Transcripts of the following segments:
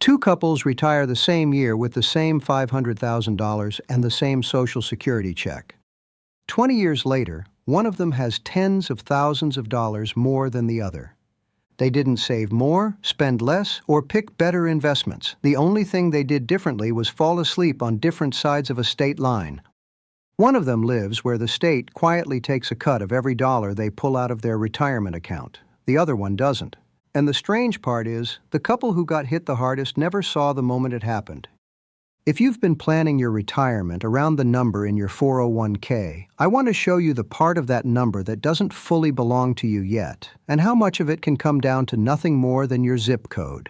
Two couples retire the same year with the same $500,000 and the same Social Security check. 20 years later, one of them has tens of thousands of dollars more than the other. They didn't save more, spend less, or pick better investments. The only thing they did differently was fall asleep on different sides of a state line. One of them lives where the state quietly takes a cut of every dollar they pull out of their retirement account. The other one doesn't. And the strange part is, the couple who got hit the hardest never saw the moment it happened. If you've been planning your retirement around the number in your 401k, I want to show you the part of that number that doesn't fully belong to you yet, and how much of it can come down to nothing more than your zip code.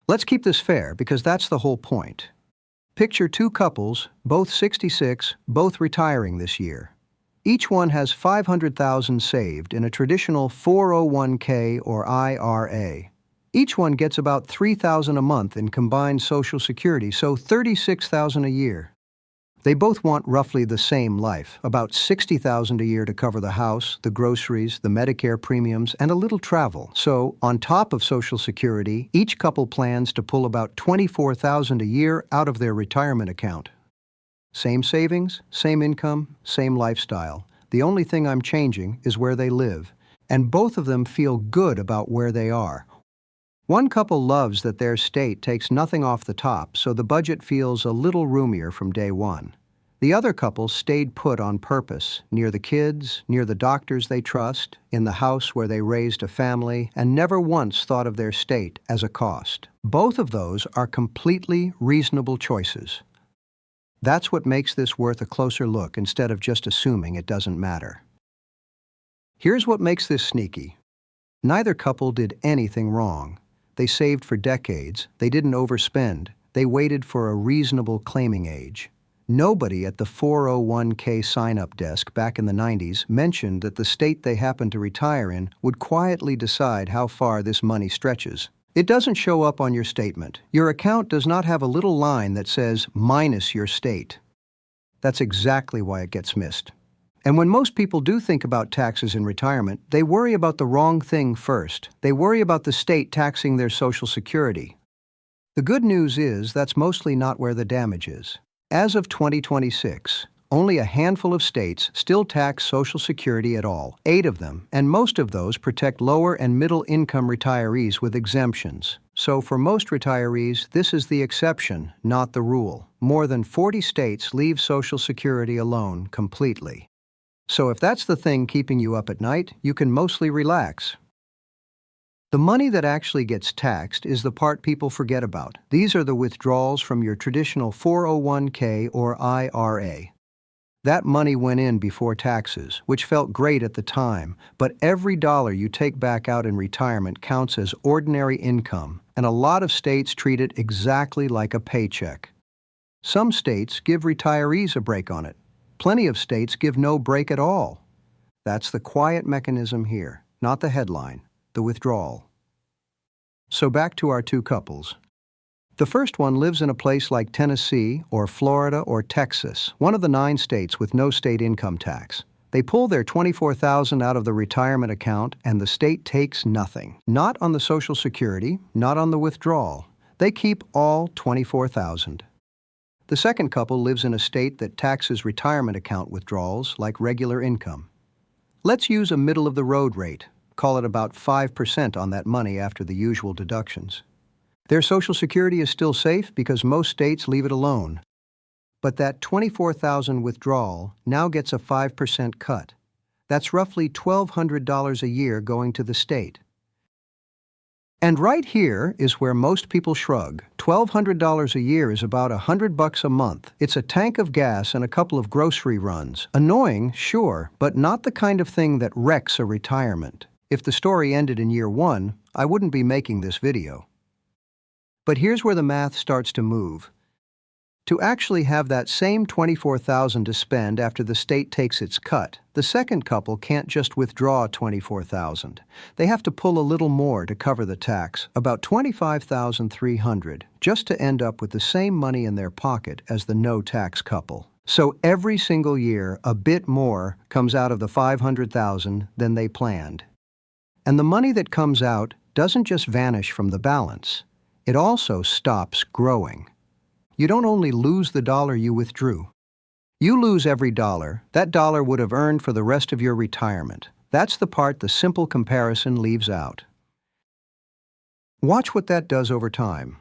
Let's keep this fair, because that's the whole point. Picture two couples, both 66, both retiring this year. Each one has $500,000 saved in a traditional 401k or IRA. Each one gets about $3,000 a month in combined Social Security, so $36,000 a year. They both want roughly the same life, about $60,000 a year to cover the house, the groceries, the Medicare premiums, and a little travel. So, on top of Social Security, each couple plans to pull about $24,000 a year out of their retirement account. Same savings, same income, same lifestyle. The only thing I'm changing is where they live, and both of them feel good about where they are. One couple loves that their state takes nothing off the top, so the budget feels a little roomier from day one. The other couple stayed put on purpose, near the kids, near the doctors they trust, in the house where they raised a family, and never once thought of their state as a cost. Both of those are completely reasonable choices. That's what makes this worth a closer look instead of just assuming it doesn't matter. Here's what makes this sneaky. Neither couple did anything wrong. They saved for decades, they didn't overspend, they waited for a reasonable claiming age. Nobody at the 401k sign-up desk back in the 90s mentioned that the state they happened to retire in would quietly decide how far this money stretches. It doesn't show up on your statement. Your account does not have a little line that says minus your state. That's exactly why it gets missed. And when most people do think about taxes in retirement, they worry about the wrong thing first. They worry about the state taxing their Social Security. The good news is that's mostly not where the damage is. As of 2026, only a handful of states still tax Social Security at all, 8 of them, and most of those protect lower and middle-income retirees with exemptions. So for most retirees, this is the exception, not the rule. More than 40 states leave Social Security alone completely. So if that's the thing keeping you up at night, you can mostly relax. The money that actually gets taxed is the part people forget about. These are the withdrawals from your traditional 401k or IRA. That money went in before taxes, which felt great at the time, but every dollar you take back out in retirement counts as ordinary income, and a lot of states treat it exactly like a paycheck. Some states give retirees a break on it. Plenty of states give no break at all. That's the quiet mechanism here, not the headline, the withdrawal. So back to our two couples. The first one lives in a place like Tennessee or Florida or Texas, one of the 9 states with no state income tax. They pull their $24,000 out of the retirement account and the state takes nothing. Not on the Social Security, not on the withdrawal. They keep all $24,000. The second couple lives in a state that taxes retirement account withdrawals like regular income. Let's use a middle-of-the-road rate. Call it about 5% on that money after the usual deductions. Their Social Security is still safe because most states leave it alone. But that $24,000 withdrawal now gets a 5% cut. That's roughly $1,200 a year going to the state. And right here is where most people shrug. $1,200 a year is about $100 a month. It's a tank of gas and a couple of grocery runs. Annoying, sure, but not the kind of thing that wrecks a retirement. If the story ended in year 1, I wouldn't be making this video. But here's where the math starts to move. To actually have that same $24,000 to spend after the state takes its cut, the second couple can't just withdraw $24,000. They have to pull a little more to cover the tax, about $25,300, just to end up with the same money in their pocket as the no-tax couple. So every single year, a bit more comes out of the $500,000 than they planned. And the money that comes out doesn't just vanish from the balance. It also stops growing. You don't only lose the dollar you withdrew. You lose every dollar that dollar would have earned for the rest of your retirement. That's the part the simple comparison leaves out. Watch what that does over time.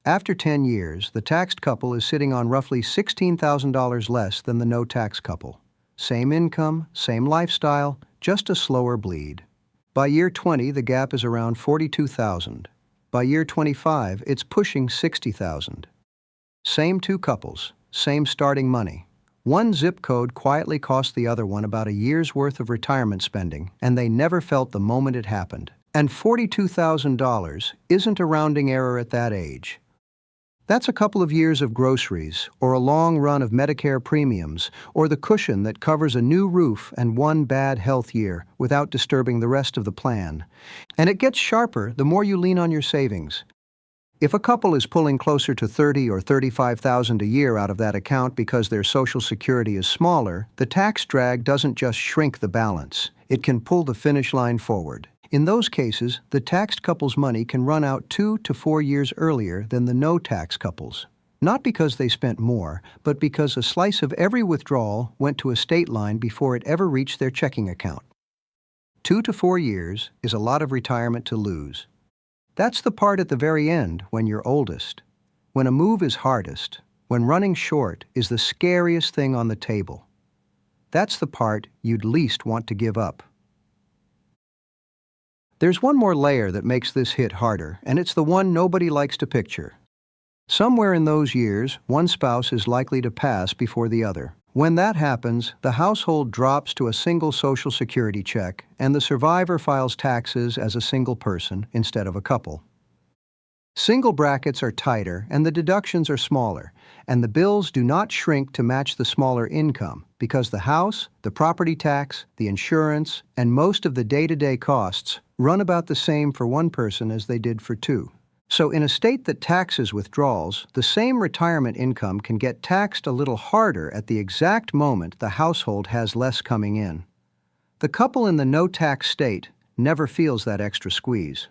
After 10 years, the taxed couple is sitting on roughly $16,000 less than the no-tax couple. Same income, same lifestyle, just a slower bleed. By year 20, the gap is around $42,000. By year 25, it's pushing $60,000. Same two couples, same starting money. One zip code quietly cost the other one about a year's worth of retirement spending, and they never felt the moment it happened. And $42,000 isn't a rounding error at that age. That's a couple of years of groceries, or a long run of Medicare premiums, or the cushion that covers a new roof and one bad health year without disturbing the rest of the plan. And it gets sharper the more you lean on your savings. If a couple is pulling closer to $30,000 or $35,000 a year out of that account because their Social Security is smaller, the tax drag doesn't just shrink the balance. It can pull the finish line forward. In those cases, the taxed couple's money can run out 2 to 4 years earlier than the no-tax couple's. Not because they spent more, but because a slice of every withdrawal went to a state line before it ever reached their checking account. 2 to 4 years is a lot of retirement to lose. That's the part at the very end when you're oldest. When a move is hardest, when running short is the scariest thing on the table. That's the part you'd least want to give up. There's one more layer that makes this hit harder, and it's the one nobody likes to picture. Somewhere in those years, one spouse is likely to pass before the other. When that happens, the household drops to a single Social Security check, and the survivor files taxes as a single person instead of a couple. Single brackets are tighter, and the deductions are smaller, and the bills do not shrink to match the smaller income because the house, the property tax, the insurance, and most of the day-to-day costs run about the same for one person as they did for two. So in a state that taxes withdrawals, the same retirement income can get taxed a little harder at the exact moment the household has less coming in. The couple in the no-tax state never feels that extra squeeze.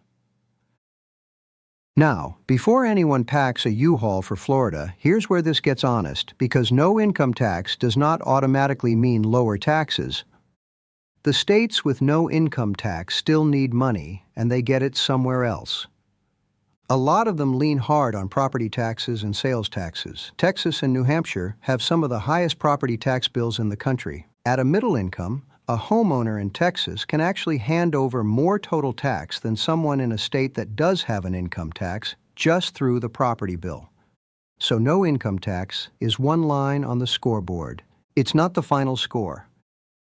Now, before anyone packs a U-Haul for Florida, here's where this gets honest, because no income tax does not automatically mean lower taxes. The states with no income tax still need money, and they get it somewhere else. A lot of them lean hard on property taxes and sales taxes. Texas and New Hampshire have some of the highest property tax bills in the country. At a middle income, a homeowner in Texas can actually hand over more total tax than someone in a state that does have an income tax just through the property bill. So no income tax is one line on the scoreboard. It's not the final score.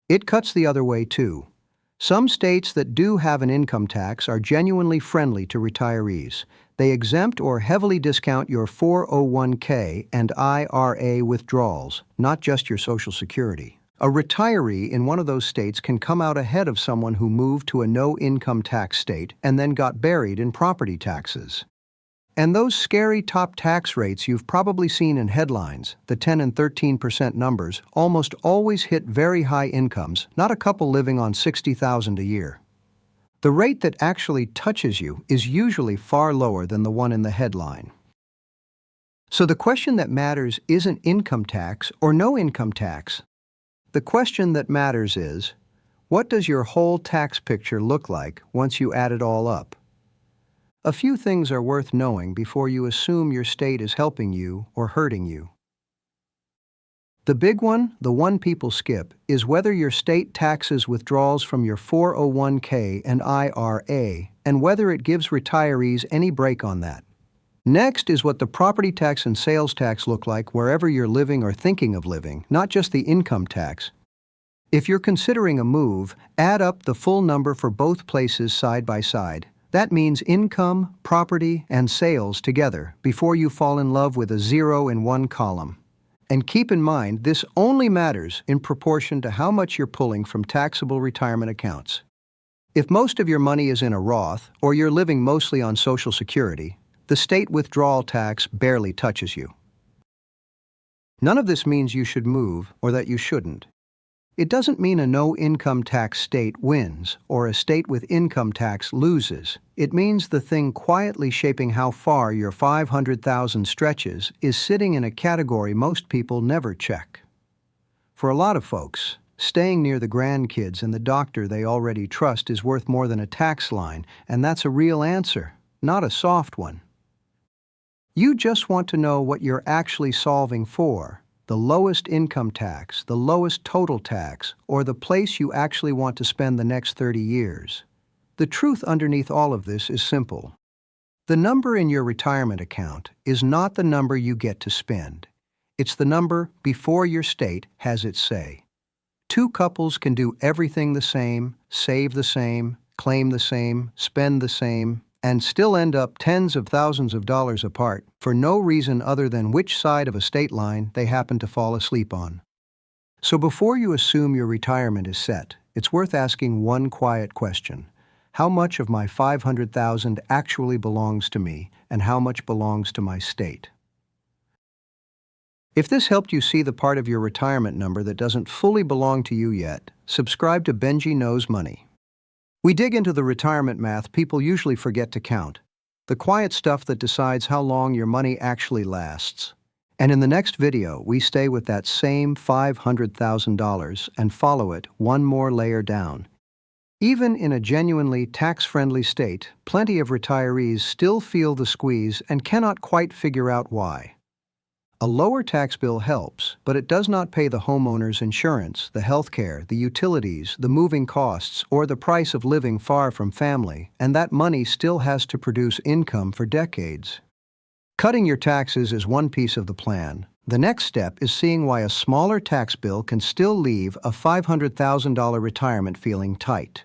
It cuts the other way, too. Some states that do have an income tax are genuinely friendly to retirees. They exempt or heavily discount your 401k and IRA withdrawals, not just your Social Security. A retiree in one of those states can come out ahead of someone who moved to a no-income tax state and then got buried in property taxes. And those scary top tax rates you've probably seen in headlines, the 10 and 13% numbers, almost always hit very high incomes, not a couple living on $60,000 a year. The rate that actually touches you is usually far lower than the one in the headline. So the question that matters isn't income tax or no income tax. The question that matters is, what does your whole tax picture look like once you add it all up? A few things are worth knowing before you assume your state is helping you or hurting you. The big one, the one people skip, is whether your state taxes withdrawals from your 401k and IRA and whether it gives retirees any break on that. Next is what the property tax and sales tax look like wherever you're living or thinking of living, not just the income tax. If you're considering a move, add up the full number for both places side by side. That means income, property, and sales together before you fall in love with a zero in one column. And keep in mind, this only matters in proportion to how much you're pulling from taxable retirement accounts. If most of your money is in a Roth, or you're living mostly on Social Security, the state withdrawal tax barely touches you. None of this means you should move or that you shouldn't. It doesn't mean a no-income tax state wins or a state with income tax loses. It means the thing quietly shaping how far your 500,000 stretches is sitting in a category most people never check. For a lot of folks, staying near the grandkids and the doctor they already trust is worth more than a tax line, and that's a real answer, not a soft one. You just want to know what you're actually solving for: the lowest income tax, the lowest total tax, or the place you actually want to spend the next 30 years. The truth underneath all of this is simple. The number in your retirement account is not the number you get to spend. It's the number before your state has its say. Two couples can do everything the same, save the same, claim the same, spend the same, and still end up tens of thousands of dollars apart for no reason other than which side of a state line they happen to fall asleep on. So before you assume your retirement is set, it's worth asking one quiet question. How much of my $500,000 actually belongs to me, and how much belongs to my state? If this helped you see the part of your retirement number that doesn't fully belong to you yet, subscribe to Benji Knows Money. We dig into the retirement math people usually forget to count, the quiet stuff that decides how long your money actually lasts. And in the next video, we stay with that same $500,000 and follow it one more layer down. Even in a genuinely tax-friendly state, plenty of retirees still feel the squeeze and cannot quite figure out why. A lower tax bill helps, but it does not pay the homeowner's insurance, the health care, the utilities, the moving costs, or the price of living far from family, and that money still has to produce income for decades. Cutting your taxes is one piece of the plan. The next step is seeing why a smaller tax bill can still leave a $500,000 retirement feeling tight.